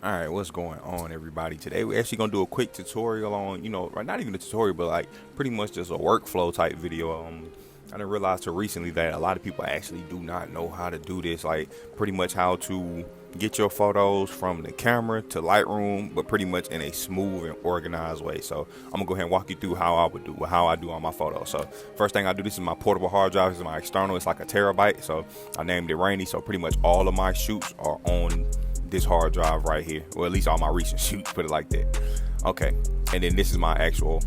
All right, what's going on, everybody? Today we're actually gonna do a quick tutorial on, right, not even a tutorial, but like pretty much just a workflow type video. I didn't realize till recently that a lot of people actually do not know how to do this, like pretty much how to get your photos from the camera to Lightroom, but pretty much in a smooth and organized way. So I'm gonna go ahead and walk you through how I do all my photos. So first thing I do, this is my portable hard drive. This is my external. It's like a terabyte. So I named it Rainey. So pretty much all of my shoots are on this hard drive right here, or at least all my recent shoots, put it like that. Okay, and then this is my actual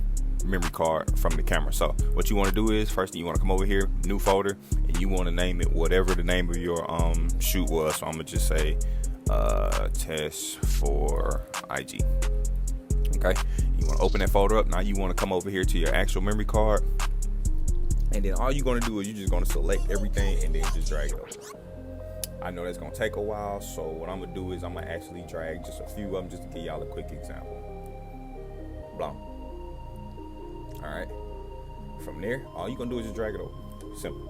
memory card from the camera. So what you want to do is first you want to come over here, new folder, and you want to name it whatever the name of your shoot was. So I'm gonna just say test for IG. Okay, you want to open that folder up. Now you want to come over here to your actual memory card, and then all you're gonna do is you're just gonna select everything and then just drag it over. I know that's gonna take a while, so what I'm gonna do is I'm gonna actually drag just a few of them just to give y'all a quick example. Blah. All right. From there, all you're gonna do is just drag it over. Simple.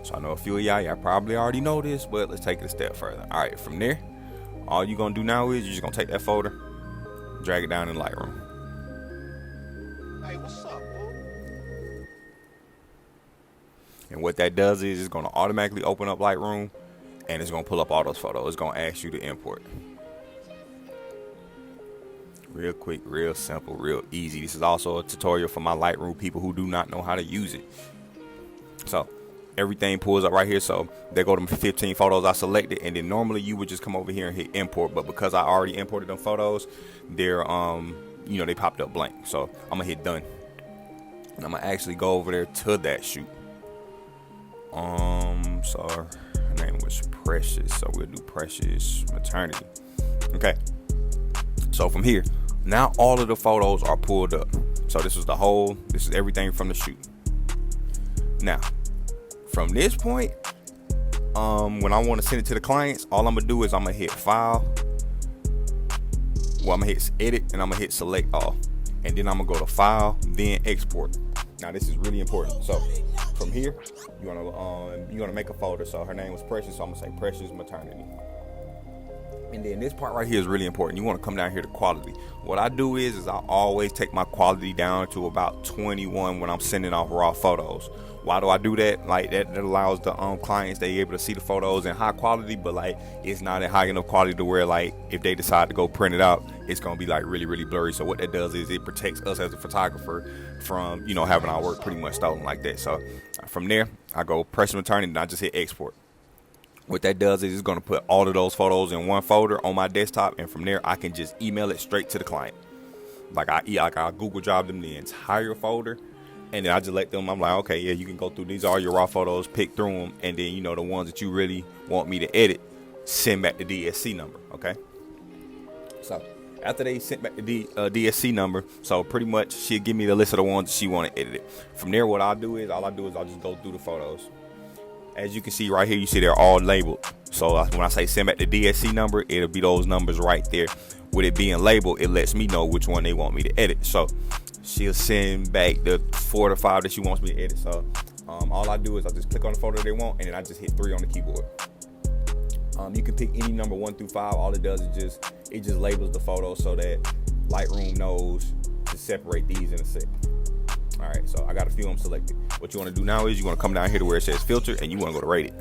So I know a few of y'all probably already know this, but let's take it a step further. All right. From there, all you're gonna do now is you're just gonna take that folder, drag it down in Lightroom. Hey, what's up, boo? And what that does is it's going to automatically open up Lightroom and it's going to pull up all those photos. It's going to ask you to import. Real quick, real simple, real easy. This is also a tutorial for my Lightroom people who do not know how to use it. So everything pulls up right here. So there go to 15 photos I selected, and then normally you would just come over here and hit import, but because I already imported them photos, they're they popped up blank. So I'm gonna hit done, and I'm gonna actually go over there to that shoot. So her name was Precious, so we'll do Precious Maternity. Okay, so from here, now all of the photos are pulled up. So this is everything from the shoot. Now, from this point, when I want to send it to the clients, all I'm gonna do is I'm gonna hit File. Well, I'm gonna hit Edit, and I'm gonna hit Select All, and then I'm gonna go to File, then Export. Now this is really important. So from here, you're gonna make a folder. So her name was Precious, so I'm gonna say Precious Maternity. And then this part right here is really important. You want to come down here to quality. What I do is I always take my quality down to about 21 when I'm sending off raw photos. Why do I do that? Like that allows the clients, they able to see the photos in high quality, but like it's not in high enough quality to where like if they decide to go print it out, it's gonna be like really, really blurry. So what that does is it protects us as a photographer from having our work pretty much stolen like that. So from there, I go Precious Maternity and I just hit export. What that does is it's going to put all of those photos in one folder on my desktop, and from there I can just email it straight to the client. Like I Google Drive them the entire folder, and then I just let them. I'm like, okay, yeah, you can go through. These are your raw photos. Pick through them, and then the ones that you really want me to edit, send back the DSC number. Okay. So after they sent back the DSC number, so pretty much she'll give me the list of the ones that she want to edit it. From there, what I'll do is I'll just go through the photos. As you can see right here, you see they're all labeled. So when I say send back the DSC number, it'll be those numbers right there. With it being labeled, it lets me know which one they want me to edit. So she'll send back the 4 to 5 that she wants me to edit. So all I do is I just click on the photo they want, and then I just hit 3 on the keyboard. You can pick any number 1 through 5. All it does is just labels the photo so that Lightroom knows to separate these in a set. All right, so I got a few of them selected. What you want to do now is you want to come down here to where it says filter, and you want to go to rate it.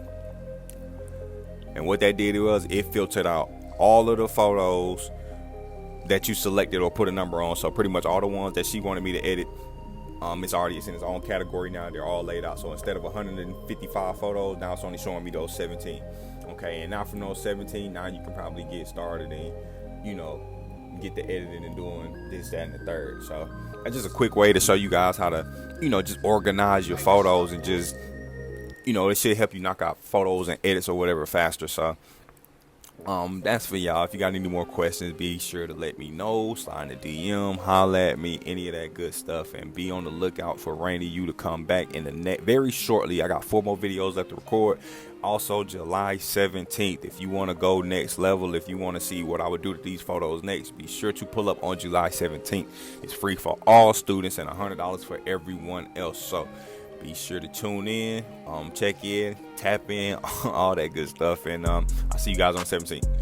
And what that did was it filtered out all of the photos that you selected or put a number on. So pretty much all the ones that she wanted me to edit, it's in its own category now. They're all laid out. So instead of 155 photos, now it's only showing me those 17. Okay, and now from those 17, now you can probably get started and get the editing and doing this, that, and the third. So that's just a quick way to show you guys how to just organize your photos, and just it should help you knock out photos and edits or whatever faster. So that's for y'all. If you got any more questions, be sure to let me know. Slide in the DM, holla at me, any of that good stuff, and be on the lookout for Rainey you to come back in the net very shortly. I got 4 more videos left to record. Also July 17th, if you want to go next level, if you want to see what I would do to these photos next, be sure to pull up on July 17th. It's free for all students and $100 for everyone else. So Be sure to tune in, check in, tap in, all that good stuff. And I'll see you guys on 17th.